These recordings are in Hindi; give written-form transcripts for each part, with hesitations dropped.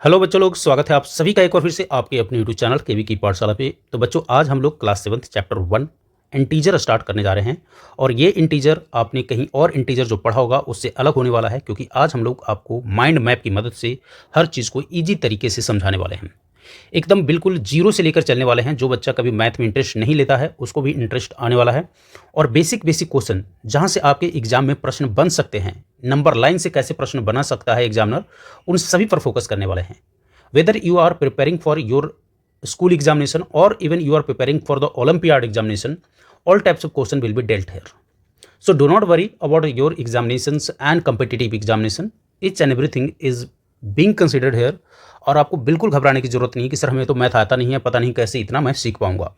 हेलो बच्चों लोग, स्वागत है आप सभी का एक बार फिर से आपके अपने यूट्यूब चैनल केवी की पाठशाला पे। तो बच्चों, आज हम लोग क्लास 7 चैप्टर 1 इंटीजर स्टार्ट करने जा रहे हैं। और ये इंटीजर आपने कहीं और इंटीजर जो पढ़ा होगा उससे अलग होने वाला है, क्योंकि आज हम लोग आपको माइंड मैप की मदद से हर चीज़ को ईजी तरीके से समझाने वाले हैं। एकदम बिल्कुल जीरो से लेकर चलने वाले हैं। जो बच्चा कभी मैथ में इंटरेस्ट नहीं लेता है उसको भी इंटरेस्ट आने वाला है। और बेसिक बेसिक क्वेश्चन जहाँ से आपके एग्जाम में प्रश्न बन सकते हैं, नंबर लाइन से कैसे प्रश्न बना सकता है एग्जामिनर, उन सभी पर फोकस करने वाले हैं। whether you are preparing for your school examination or even you are preparing for the olympiad examination, all types of question will be dealt here. So do not worry about your examinations and competitive examination. Each and everything is being considered here. और आपको बिल्कुल घबराने की जरूरत नहीं है कि सर हमें तो मैथ आता नहीं है, पता नहीं कैसे इतना मैं सीख पाऊंगा।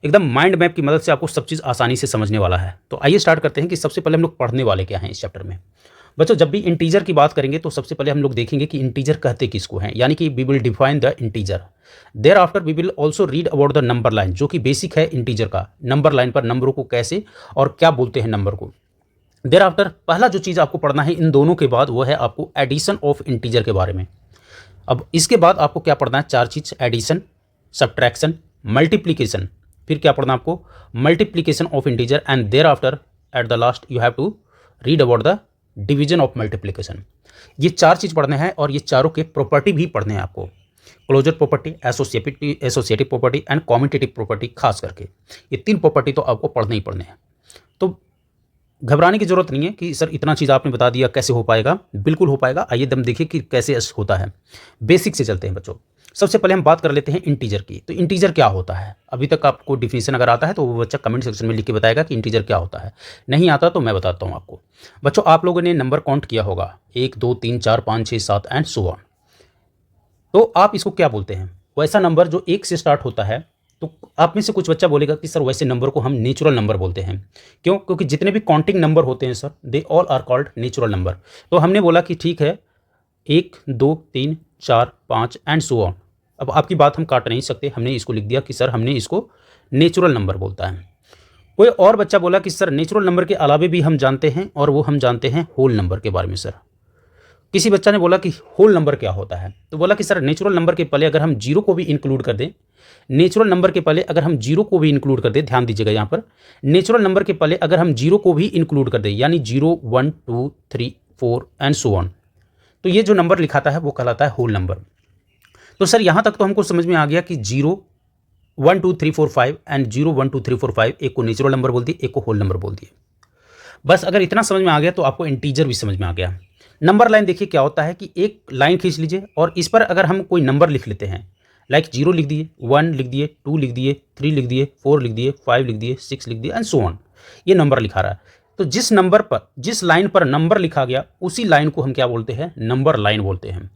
एकदम माइंड मैप की मदद से आपको सब चीज़ आसानी से समझने वाला है। तो आइए स्टार्ट करते हैं कि सबसे पहले हम लोग पढ़ने वाले क्या हैं इस चैप्टर में। बच्चों, जब भी इंटीजर की बात करेंगे तो सबसे पहले हम लोग देखेंगे कि इंटीजर कहते किसको हैं, यानी कि we will define the integer. Thereafter we will also read about the number line, जो कि बेसिक है इंटीजर का। नंबर लाइन पर नंबरों को कैसे और क्या बोलते हैं नंबर को। देयर आफ्टर पहला जो चीज़ आपको पढ़ना है इन दोनों के बाद, वो है आपको एडिशन ऑफ इंटीजर के बारे में। अब इसके बाद आपको क्या पढ़ना है, चार चीज़: एडिशन, सब्ट्रैक्शन, मल्टीप्लीकेशन। फिर क्या पढ़ना आपको, multiplication of integer. And thereafter at the last you have to read about the division of multiplication. ये चार चीज़ पढ़ने हैं और ये चारों के प्रॉपर्टी भी पढ़ने हैं आपको। Closure property, associative property and commutative property, खास करके ये तीन प्रॉपर्टी तो आपको पढ़ने ही पढ़ने हैं। तो घबराने की जरूरत नहीं है कि सर इतना चीज़ आपने बता दिया कैसे हो पाएगा। बिल्कुल हो पाएगा। आइए दम देखिए कि कैसे होता है। बेसिक से चलते हैं बच्चों। सबसे पहले हम बात कर लेते हैं इंटीजर की। तो इंटीजर क्या होता है, अभी तक आपको डिफिनीशन अगर आता है तो वो बच्चा कमेंट सेक्शन में लिख के बताएगा कि इंटीजर क्या होता है। नहीं आता तो मैं बताता हूँ आपको। बच्चों, आप लोगों ने नंबर काउंट किया होगा 1 2 3 4 5 6 7 एंड सो ऑन। तो आप इसको क्या बोलते हैं, वैसा नंबर जो 1 से स्टार्ट होता है। तो आप में से कुछ बच्चा बोलेगा कि सर वैसे नंबर को हम नेचुरल नंबर बोलते हैं। क्यों? क्योंकि जितने भी काउंटिंग नंबर होते हैं sir, they all are called natural number. तो हमने बोला कि ठीक है, 1 2 3 4 5 एंड सो ऑन। अब आपकी बात हम काट नहीं सकते, हमने इसको लिख दिया कि सर हमने इसको नेचुरल नंबर बोलता है। कोई और बच्चा बोला कि सर नेचुरल नंबर के अलावे भी हम जानते हैं, और वो हम जानते हैं होल नंबर के बारे में। सर किसी बच्चा ने बोला कि होल नंबर क्या होता है, तो बोला कि सर नेचुरल नंबर के पहले अगर हम जीरो को भी इंक्लूड कर दें, नेचुरल नंबर के पहले अगर हम जीरो को भी इंक्लूड कर दें, ध्यान दीजिएगा यहाँ पर, नेचुरल नंबर के पहले अगर हम जीरो को भी इंक्लूड कर दें, यानी 0 1 2 3 4 एंड सो ऑन, तो ये जो नंबर लिखाता है वो कहलाता है होल नंबर। तो सर यहाँ तक तो हमको समझ में आ गया कि 0 1 2 3 4 5 एंड 0 1 2 3 4 5 एक को नेचुरल नंबर बोल दिए, एक को होल नंबर बोल दिए। बस अगर इतना समझ में आ गया तो आपको इंटीजर भी समझ में आ गया। नंबर लाइन देखिए क्या होता है कि एक लाइन खींच लीजिए और इस पर अगर हम कोई नंबर लिख लेते हैं, लाइक 0 लिख दिए, 1 लिख दिए, 2 लिख दिए, 3 लिख दिए, 4 लिख दिए, 5 लिख दिए, 6 लिख दिए एंड सो ऑन। ये नंबर लिखा रहा है। तो जिस नंबर पर, जिस लाइन पर नंबर लिखा गया, उसी लाइन को हम क्या बोलते हैं, नंबर लाइन बोलते हैं।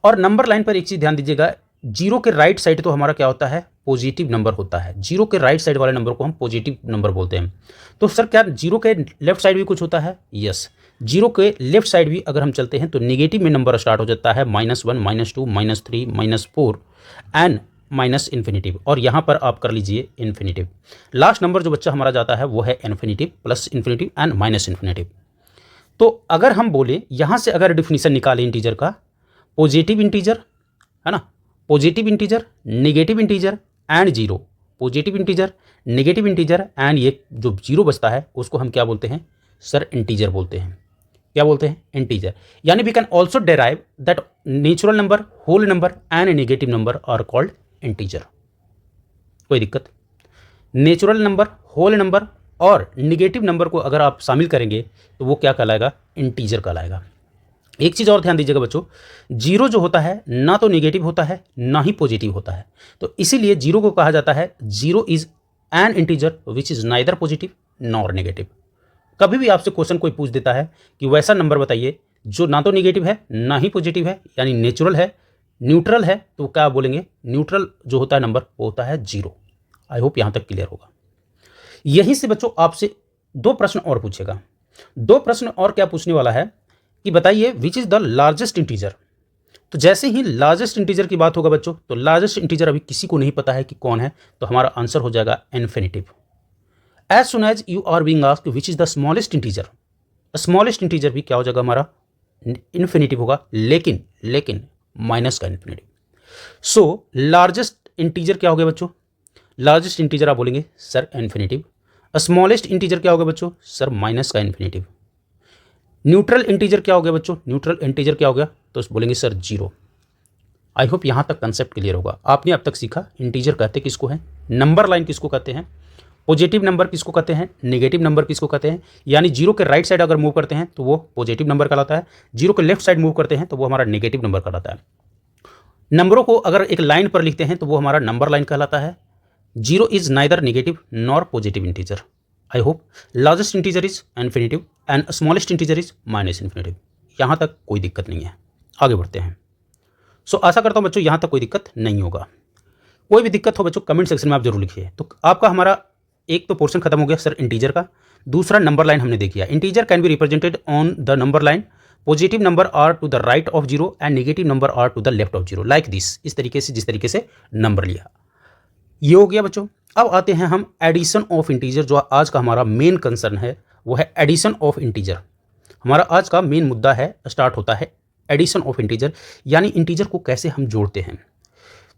और नंबर लाइन पर एक चीज़ ध्यान दीजिएगा, जीरो के राइट साइड तो हमारा क्या होता है, पॉजिटिव नंबर होता है। जीरो के राइट साइड वाले नंबर को हम पॉजिटिव नंबर बोलते हैं। तो सर क्या जीरो के लेफ्ट साइड भी कुछ होता है? यस, जीरो के लेफ्ट साइड भी अगर हम चलते हैं तो नेगेटिव में नंबर स्टार्ट हो जाता है, -1 -2 -3 -4 एंड माइनस इन्फिनिटिव। और यहाँ पर आप कर लीजिए इन्फिनिटिव। लास्ट नंबर जो बच्चा हमारा जाता है वो है infinitive, plus infinitive and minus infinitive. तो अगर हम बोले यहाँ से अगर डिफिनीशन निकालें इंटीजर का, पॉजिटिव इंटीजर है ना, positive integer, negative integer and zero. Positive integer, negative integer and ये जो जीरो बचता है उसको हम क्या बोलते हैं सर, इंटीजर बोलते हैं। क्या बोलते हैं? इंटीजर। यानी we can also derive that natural number, whole number and negative number are called integer. कोई दिक्कत? नेचुरल नंबर, होल नंबर और नेगेटिव नंबर को अगर आप शामिल करेंगे तो वो क्या कहलाएगा, इंटीजर कहलाएगा। एक चीज़ और ध्यान दीजिएगा बच्चों, जीरो जो होता है ना तो नेगेटिव होता है ना ही पॉजिटिव होता है। तो इसीलिए जीरो को कहा जाता है zero is an integer which is neither positive nor negative. कभी भी आपसे क्वेश्चन कोई पूछ देता है कि वैसा नंबर बताइए जो ना तो नेगेटिव है ना ही पॉजिटिव है, यानी नेचुरल है, न्यूट्रल है, तो क्या बोलेंगे, न्यूट्रल जो होता है नंबर वो होता है जीरो। आई होप यहाँ तक क्लियर होगा। यहीं से बच्चों आपसे दो प्रश्न और पूछेगा। दो प्रश्न और क्या पूछने वाला है कि बताइए विच इज़ द लार्जेस्ट इंटीजर। तो जैसे ही लार्जेस्ट इंटीजर की बात होगा बच्चों, तो लार्जेस्ट इंटीजर अभी किसी को नहीं पता है कि कौन है, तो हमारा आंसर हो जाएगा infinitive. As soon as you are being asked which is the smallest integer, smallest integer भी क्या हो जाएगा हमारा, इन्फिनिटिव होगा। लेकिन माइनस का इन्फिनेटिव। सो लार्जेस्ट इंटीजर क्या हो गया बच्चों? लार्जेस्ट इंटीजर आप बोलेंगे सर इन्फिनेटिव। स्मॉलेस्ट इंटीजर क्या हो गया बच्चों? सर माइनस का इन्फिनेटिव। न्यूट्रल इंटीजर क्या हो गया बच्चों? न्यूट्रल इंटीजर क्या हो गया? तो बोलेंगे सर जीरो। आई होप यहाँ तक कंसेप्ट क्लियर होगा। आपने अब तक सीखा इंटीजर कहते किसको हैं, नंबर लाइन किसको कहते हैं, पॉजिटिव नंबर किसको कहते हैं, नेगेटिव नंबर किसको कहते हैं। यानी जीरो के राइट साइड अगर मूव करते हैं तो वो पॉजिटिव नंबर कहलाता है, जीरो के लेफ्ट साइड मूव करते हैं तो वो हमारा नेगेटिव नंबर कहलाता है। नंबरों को अगर एक लाइन पर लिखते हैं तो वो हमारा नंबर लाइन कहलाता है। Zero is neither negative nor positive integer. I hope largest integer is infinitive and smallest integer is minus infinitive. यहाँ तक कोई दिक्कत नहीं है। आगे बढ़ते हैं। सो आशा करता हूँ बच्चों यहाँ तक कोई दिक्कत नहीं होगा। कोई भी दिक्कत हो बच्चों कमेंट सेक्शन में आप जरूर लिखिए। तो आपका हमारा एक तो पोर्शन खत्म हो गया सर इंटीजर का। दूसरा नंबर लाइन हमने देख लिया। Integer can be represented on the number line, positive number are to the right of zero and negative number are to the left of zero, like this. इस तरीके से जिस तरीके से नंबर लिया, ये हो गया बच्चों। अब आते हैं हम एडिशन ऑफ इंटीजर। जो आज का हमारा मेन कंसर्न है वो है एडिशन ऑफ इंटीजर। हमारा आज का मेन मुद्दा है, स्टार्ट होता है एडिशन ऑफ इंटीजर, यानी इंटीजर को कैसे हम जोड़ते हैं।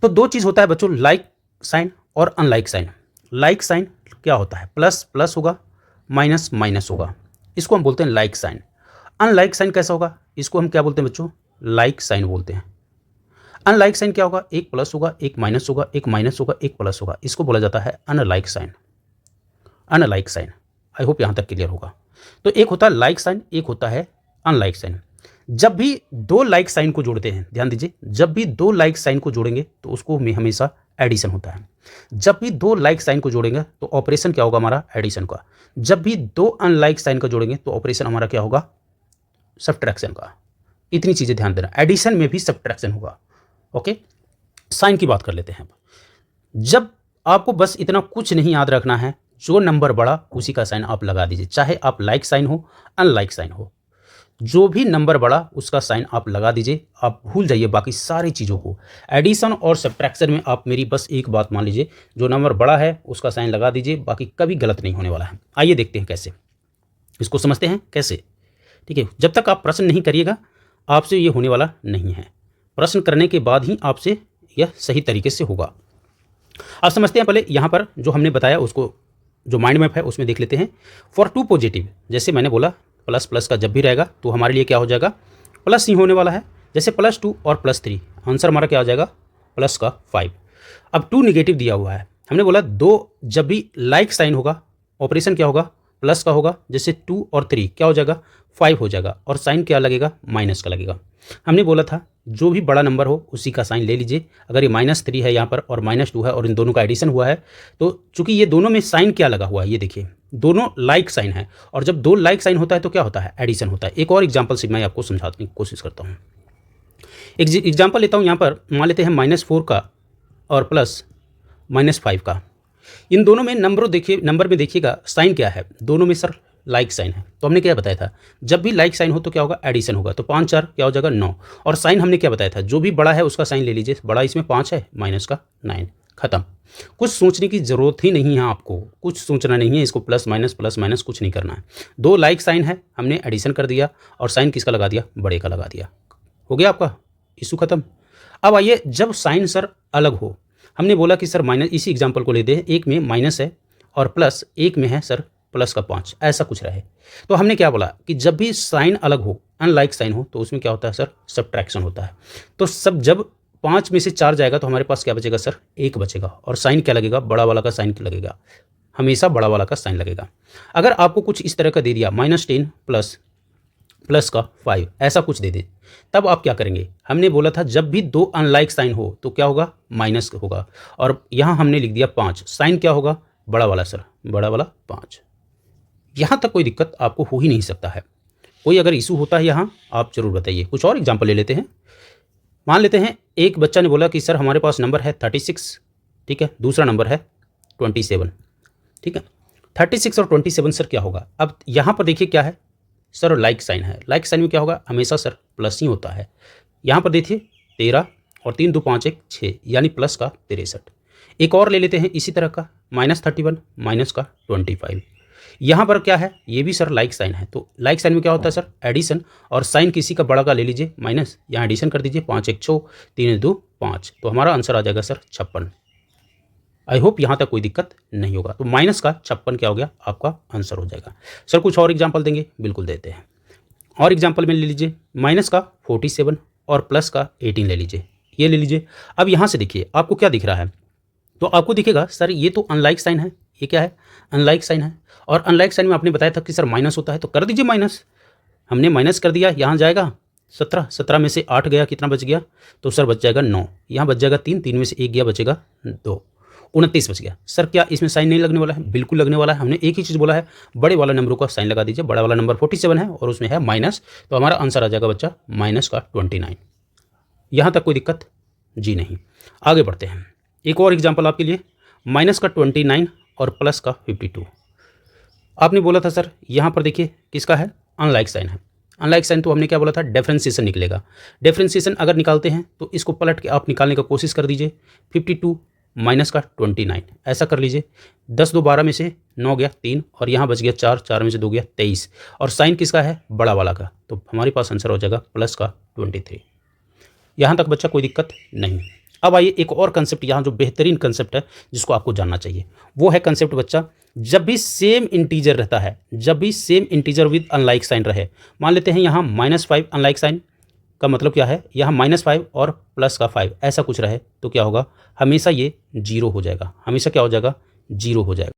तो दो चीज़ होता है बच्चों, लाइक साइन और अनलाइक साइन। लाइक साइन क्या होता है? प्लस प्लस होगा, माइनस माइनस होगा, इसको हम बोलते हैं लाइक साइन। अनलाइक साइन कैसा होगा? इसको हम क्या बोलते हैं बच्चों? लाइक साइन बोलते हैं। अनलाइक साइन क्या होगा? एक प्लस होगा, एक माइनस होगा, एक माइनस होगा, एक प्लस होगा, इसको बोला जाता है unlike sign. Unlike sign. I hope यहाँ तक क्लियर होगा। तो एक होता है लाइक साइन, एक होता है अनलाइक साइन। जब भी दो लाइक साइन को जोड़ते हैं, ध्यान दीजिए, जब भी दो लाइक साइन को जोड़ेंगे तो उसको में हमेशा एडिशन होता है। जब भी दो लाइक साइन को जोड़ेंगे तो ऑपरेशन क्या होगा हमारा? एडिशन का। जब भी दो अनलाइक साइन को जोड़ेंगे तो ऑपरेशन हमारा क्या होगा? सब्ट्रैक्शन का। इतनी चीजें ध्यान देना, एडिशन में भी सब्ट्रैक्शन होगा। ओके, साइन की बात कर लेते हैं। जब आपको बस इतना कुछ नहीं याद रखना है, जो नंबर बड़ा उसी का साइन आप लगा दीजिए, चाहे आप लाइक साइन हो अनलाइक साइन हो, जो भी नंबर बड़ा उसका साइन आप लगा दीजिए। आप भूल जाइए बाकी सारी चीज़ों को। एडिशन और सब्ट्रैक्शन में आप मेरी बस एक बात मान लीजिए, जो नंबर बड़ा है उसका साइन लगा दीजिए, बाकी कभी गलत नहीं होने वाला है। आइए देखते हैं कैसे, इसको समझते हैं कैसे। ठीक है, जब तक आप प्रश्न नहीं करिएगा आपसे ये होने वाला नहीं है। प्रश्न करने के बाद ही आपसे यह सही तरीके से होगा। अब समझते हैं पहले यहाँ पर जो हमने बताया उसको, जो माइंड मैप है उसमें देख लेते हैं। फॉर टू पॉजिटिव, जैसे मैंने बोला प्लस प्लस का जब भी रहेगा तो हमारे लिए क्या हो जाएगा? प्लस ही होने वाला है। जैसे +2 और +3, आंसर हमारा क्या हो जाएगा? प्लस का 5। अब 2 निगेटिव दिया हुआ है, हमने बोला दो जब भी लाइक साइन होगा ऑपरेशन क्या होगा? प्लस का होगा। जैसे 2 और 3 क्या हो जाएगा? 5 हो जाएगा, और साइन क्या लगेगा? माइनस का लगेगा। हमने बोला था जो भी बड़ा नंबर हो उसी का साइन ले लीजिए। अगर ये -3 है यहाँ पर और -2 है और इन दोनों का एडिशन हुआ है, तो चूंकि ये दोनों में साइन क्या लगा हुआ है, ये देखिए दोनों लाइक साइन है, और जब दो लाइक साइन होता है तो क्या होता है? एडिशन होता है। एक और एग्जाम्पल से मैं आपको समझाने की कोशिश करता हूँ। एक एग्जाम्पल लेता हूँ, यहाँ पर मान लेते हैं -4 का और प्लस -5 का। इन दोनों में नंबर में देखिएगा साइन क्या है? दोनों में सर लाइक साइन है। तो हमने क्या बताया था? जब भी लाइक साइन हो तो क्या होगा? एडिशन होगा। तो 5 4 क्या हो जाएगा? 9। और साइन हमने क्या बताया था? जो भी बड़ा है उसका साइन ले लीजिए। बड़ा इसमें 5 है, माइनस का 9, खत्म। कुछ सोचने की जरूरत ही नहीं है आपको, कुछ सोचना नहीं है, इसको प्लस माइनस कुछ नहीं करना है। दो लाइक साइन है, हमने एडिशन कर दिया और साइन किसका लगा दिया? बड़े का लगा दिया। हो गया आपका इशू खत्म। अब आइए, जब साइन सर अलग हो, हमने बोला कि सर माइनस, इसी एग्जाम्पल को लेते हैं, एक में माइनस है और प्लस, एक में है सर प्लस का 5, ऐसा कुछ रहे। तो हमने क्या बोला कि जब भी साइन अलग हो, अनलाइक साइन हो, तो उसमें क्या होता है सर? सब्ट्रैक्शन होता है। तो सब जब 5 में से 4 जाएगा तो हमारे पास क्या बचेगा सर? 1 बचेगा, और साइन क्या लगेगा? बड़ा वाला का साइन लगेगा, हमेशा बड़ा वाला का साइन लगेगा। अगर आपको कुछ इस तरह का दे दिया -10 प्लस का 5, ऐसा कुछ दे दे, तब आप क्या करेंगे? हमने बोला था जब भी दो अनलाइक साइन हो तो क्या होगा? माइनस होगा। और यहाँ हमने लिख दिया 5, साइन क्या होगा? बड़ा वाला सर, बड़ा वाला 5। यहाँ तक कोई दिक्कत आपको हो ही नहीं सकता है। कोई अगर इशू होता है यहाँ आप जरूर बताइए। कुछ और एग्जाम्पल ले लेते हैं। मान लेते हैं एक बच्चा ने बोला कि सर हमारे पास नंबर है 36, ठीक है, दूसरा नंबर है 27, ठीक है। 36 और 27 सर क्या होगा? अब यहाँ पर देखिए क्या है सर? लाइक साइन है। लाइक साइन में क्या होगा? हमेशा सर प्लस ही होता है। यहाँ पर देखिए 13 और 3 2 5 1 6, यानी प्लस का 63। एक और ले लेते हैं इसी तरह का, -31 माइनस का 25। यहाँ पर क्या है, ये भी सर लाइक साइन है, तो लाइक साइन में क्या होता है सर, एडिशन, और साइन किसी का बड़ा का ले लीजिए माइनस, यहाँ एडिशन कर दीजिए, 5 1 6, 3 2 5, तो हमारा आंसर आ जाएगा सर 56। आई होप यहाँ तक कोई दिक्कत नहीं होगा। तो माइनस का 56 क्या हो गया, आपका आंसर हो जाएगा। सर कुछ और एग्जाम्पल देंगे, बिल्कुल देते हैं। और एग्जाम्पल में ले लीजिए, माइनस का 47 और प्लस का 18 ले लीजिए, ये ले लीजिए। अब यहाँ से देखिए आपको क्या दिख रहा है, तो आपको दिखेगा सर ये तो अनलाइक साइन है, ये क्या है, अनलाइक साइन है, और अनलाइक साइन में आपने बताया था कि सर माइनस होता है, तो कर दीजिए माइनस। हमने माइनस कर दिया, यहाँ जाएगा 17, 17 में से 8 गया, कितना बच गया, तो सर बच जाएगा 9, यहाँ बच जाएगा 3, 3 में से 1 गया, बचेगा 2, 29 बच गया। सर क्या इसमें साइन नहीं लगने वाला है, बिल्कुल लगने वाला है। हमने एक ही चीज़ बोला है, बड़े वाला नंबरों का साइन लगा दीजिए, बड़ा वाला नंबर 47 है और उसमें है माइनस, तो हमारा आंसर आ जाएगा बच्चा माइनस का 29। यहाँ तक कोई दिक्कत जी नहीं। आगे बढ़ते हैं, एक और एग्जाम्पल आपके लिए, माइनस का 29 और प्लस का 52। आपने बोला था सर यहाँ पर देखिए किसका है, अनलाइक साइन है। अनलाइक साइन तो हमने क्या बोला था, डिफरेंशिएशन निकलेगा। डिफरेंशिएशन अगर निकालते हैं तो इसको पलट के आप निकालने का कोशिश कर दीजिए, 52 माइनस का 29, ऐसा कर लीजिए। 10 2 12 में से 9 गया 3, और यहाँ बच गया 4, 4 में से 2 गया 23, और साइन किसका है, बड़ा वाला का, तो हमारे पास आंसर हो जाएगा प्लस का 23। यहाँ तक बच्चा कोई दिक्कत नहीं। अब आइए एक और कंसेप्ट, यहाँ जो बेहतरीन कंसेप्ट है जिसको आपको जानना चाहिए, वो है कंसेप्ट बच्चा, जब भी सेम इंटीजर रहता है, जब भी same integer with unlike sign रहे, मान लेते हैं यहाँ -5 अनलाइक साइन का मतलब क्या है, यहाँ -5 और प्लस का 5 ऐसा कुछ रहे, तो क्या होगा, हमेशा ये 0 हो जाएगा, हमेशा क्या हो जाएगा, 0 हो जाएगा।